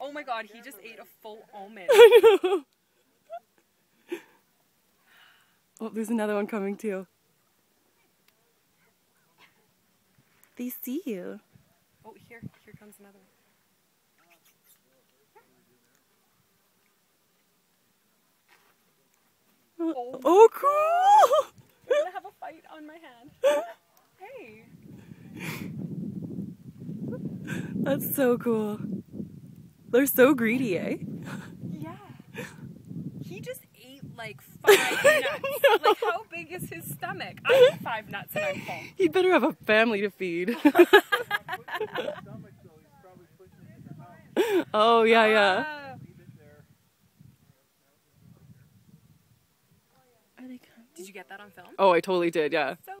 Oh my god, he just ate a full almond. I know. Oh, there's another one coming too. They see you. Oh, here comes another one. Oh, cool! We're gonna have a fight on my hand. Hey. That's so cool. They're so greedy, eh? Yeah. He just ate like 5 nuts. Like, how big is his stomach? I eat 5 nuts and I'm full. He'd better have a family to feed. Oh, yeah, yeah. Did you get that on film? Oh, I totally did, yeah. So